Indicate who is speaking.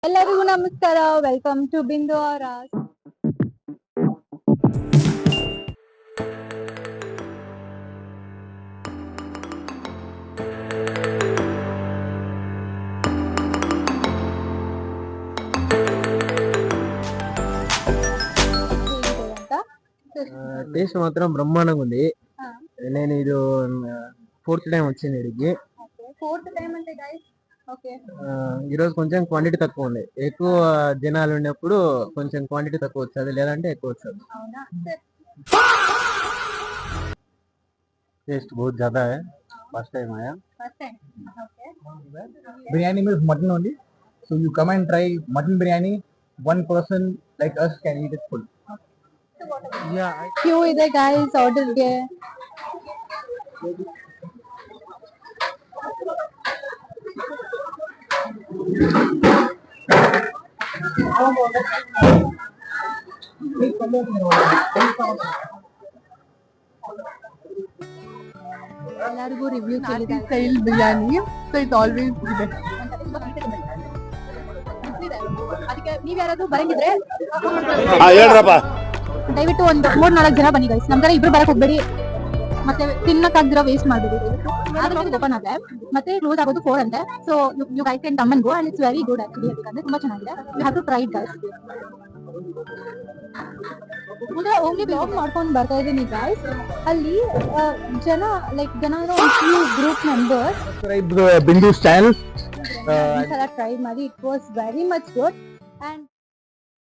Speaker 1: ಎಲ್ಲರಿಗೂ ನಮಸ್ಕಾರ. Welcome to ಬಿಂದು ಆರಾಸ್.
Speaker 2: టేస్ట్ మాత్రం బ్రహ్మాండంగా ఉంది. నేను ఇది 4th టైం వచ్చింది ఇక్కడికి. ఈరోజు కొంచెం క్వాంటిటీ తక్కువ ఉంది. ఎక్కువ జనాలు ఉన్నప్పుడు కొంచెం క్వాంటిటీ తక్కువ వచ్చేది, లేదంటే ఎక్కువ వచ్చేది. टेस्ट बहुत ज्यादा है. फर्स्ट टाइम आया.
Speaker 3: Biryani means mutton only. So you come and try mutton biryani. One person like us can eat it full.
Speaker 2: Yeah.
Speaker 1: Queue ಇದೆ ಗೈಸ್ ಆರ್ಡರ್ಗೆ. ಎಲ್ಲರಿಗೂ ರಿವ್ಯೂ ಕೇಳಿದೆ.
Speaker 4: style biryani, so it's always the best.
Speaker 1: ಅದಕ್ಕೆ ನೀವ್ ಯಾರಾದ್ರೂ ಬರಂಗಿದ್ರೆ
Speaker 5: ಹೇಳ್ರಪ್ಪ.
Speaker 1: ದಯವಿಟ್ಟು ಒಂದು 3-4 ಜನ ಬನ್ನಿ ಗೈಸ್. ನಮ್ ತರ ಇಬ್ರು ಬರಕ್ ಹೋಗ್ಬೇಡಿ, ಮತ್ತೆ ತಿನ್ನಕ್ಕಾಗ್ದಿರೋ ವೇಸ್ಟ್ ಮಾಡ್ಬೇಡಿ. ಓಪನ್ ಆದ್ರೆ ಮತ್ತೆ ಕ್ಲೋಸ್ ಆಗೋದು 4 ಅಂತೆ. So you guys can come and go and it's very good actually. ಯಾಕಂದ್ರೆ ತುಂಬಾ ಚೆನ್ನಾಗಿದೆ. You have to try it guys. ಮುಂದೆ ಓನ್ಲಿ ಬ್ಲಾಗ್ ಮಾಡ್ಕೊಂಡು ಬರ್ತಾ ಇದ್ದೀನಿ ಗೈಸ್. ಅಲ್ಲಿ ಜನ group members
Speaker 3: Subscribe Bindu channel.
Speaker 1: Try ಮಾಡಿ. It was very much good.